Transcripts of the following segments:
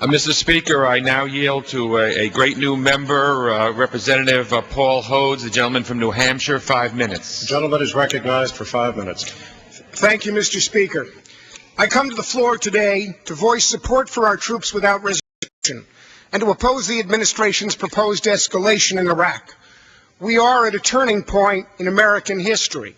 Mr. Speaker, I now yield to a great new member, Representative Paul Hodes, the gentleman from New Hampshire, 5 minutes. The gentleman is recognized for 5 minutes. Thank you, Mr. Speaker. I come to the floor today to voice support for our troops without reservation and to oppose the administration's proposed escalation in Iraq. We are at a turning point in American history.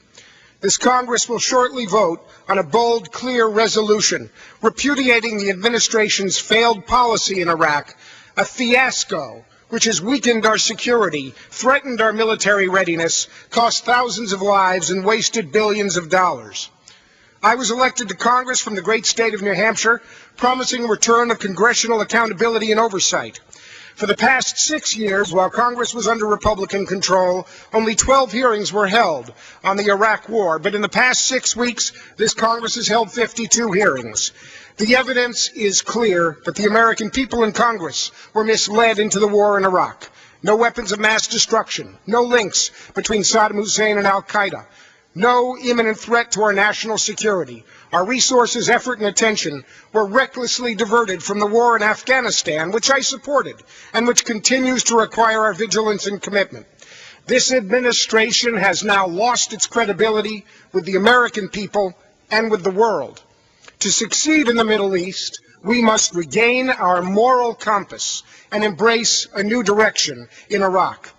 This Congress will shortly vote on a bold, clear resolution repudiating the administration's failed policy in Iraq, a fiasco which has weakened our security, threatened our military readiness, cost thousands of lives, and wasted billions of dollars. I was elected to Congress from the great state of New Hampshire, promising a return of congressional accountability and oversight. For the past 6 years, while Congress was under Republican control, only 12 hearings were held on the Iraq War. But in the past 6 weeks, this Congress has held 52 hearings. The evidence is clear that the American people in Congress were misled into the war in Iraq. No weapons of mass destruction, no links between Saddam Hussein and al-Qaeda, no imminent threat to our national security. Our resources, effort, and attention were recklessly diverted from the war in Afghanistan, which I supported, and which continues to require our vigilance and commitment. This administration has now lost its credibility with the American people and with the world. To succeed in the Middle East, we must regain our moral compass and embrace a new direction in Iraq.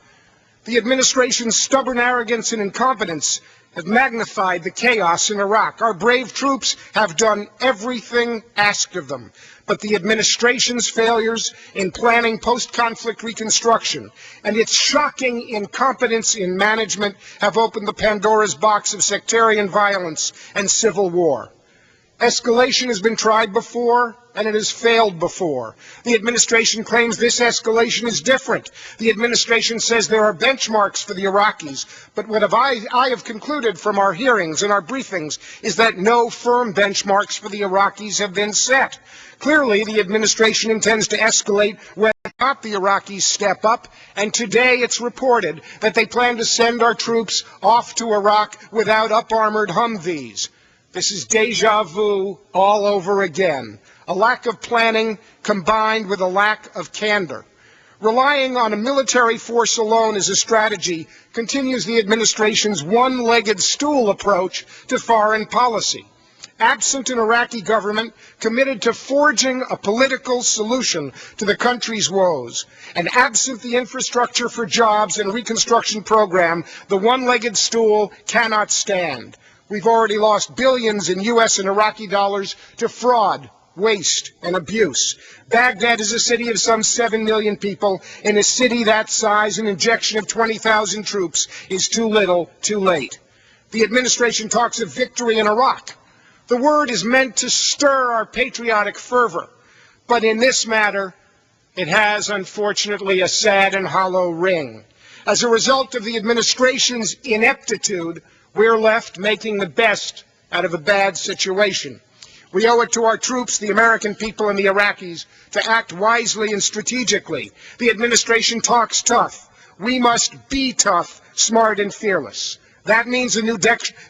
The administration's stubborn arrogance and incompetence have magnified the chaos in Iraq. Our brave troops have done everything asked of them, but the administration's failures in planning post-conflict reconstruction and its shocking incompetence in management have opened the Pandora's box of sectarian violence and civil war. Escalation has been tried before, and it has failed before. The administration claims this escalation is different. The administration says there are benchmarks for the Iraqis, but what I have concluded from our hearings and our briefings is that no firm benchmarks for the Iraqis have been set. Clearly, the administration intends to escalate whether or not the Iraqis step up, and today it's reported that they plan to send our troops off to Iraq without up-armored Humvees. This is deja vu all over again. A lack of planning combined with a lack of candor. Relying on a military force alone as a strategy continues the administration's one-legged stool approach to foreign policy. Absent an Iraqi government committed to forging a political solution to the country's woes, and absent the infrastructure for jobs and reconstruction program, the one-legged stool cannot stand. We've already lost billions in U.S. and Iraqi dollars to fraud, waste, and abuse. Baghdad is a city of some 7 million people. In a city that size, an injection of 20,000 troops is too little, too late. The administration talks of victory in Iraq. The word is meant to stir our patriotic fervor, but in this matter, it has, unfortunately, a sad and hollow ring. As a result of the administration's ineptitude, we're left making the best out of a bad situation. We owe it to our troops, the American people, and the Iraqis to act wisely and strategically. The administration talks tough. We must be tough, smart, and fearless. That means a new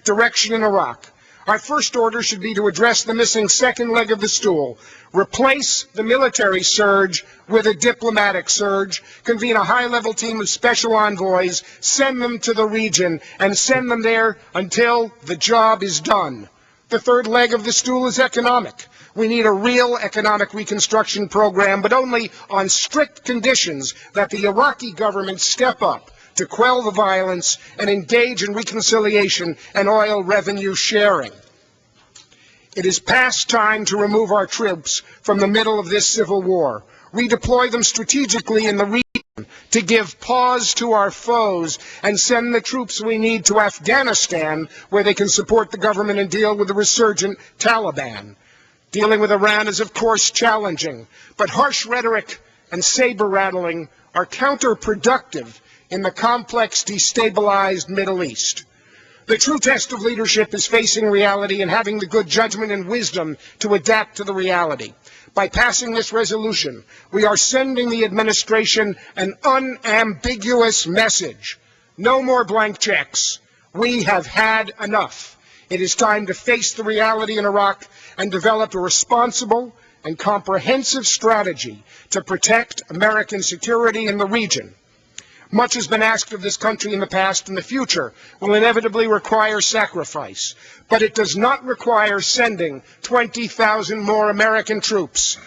direction in Iraq. Our first order should be to address the missing second leg of the stool, replace the military surge with a diplomatic surge, convene a high-level team of special envoys, send them to the region, and send them there until the job is done. The third leg of the stool is economic. We need a real economic reconstruction program, but only on strict conditions that the Iraqi government step up to quell the violence and engage in reconciliation and oil revenue sharing. It is past time to remove our troops from the middle of this civil war, redeploy them strategically in the region to give pause to our foes, and send the troops we need to Afghanistan, where they can support the government and deal with the resurgent Taliban. Dealing with Iran is, of course, challenging, but harsh rhetoric and saber-rattling are counterproductive in the complex, destabilized Middle East. The true test of leadership is facing reality and having the good judgment and wisdom to adapt to the reality. By passing this resolution, we are sending the administration an unambiguous message. No more blank checks. We have had enough. It is time to face the reality in Iraq and develop a responsible and comprehensive strategy to protect American security in the region. Much has been asked of this country in the past, and the future will inevitably require sacrifice, but it does not require sending 20,000 more American troops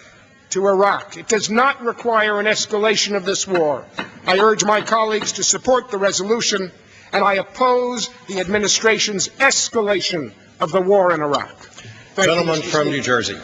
to Iraq. It does not require an escalation of this war. I urge my colleagues to support the resolution, and I oppose the administration's escalation of the war in Iraq. Thank you, Gentleman Mr. from Speaker. New Jersey.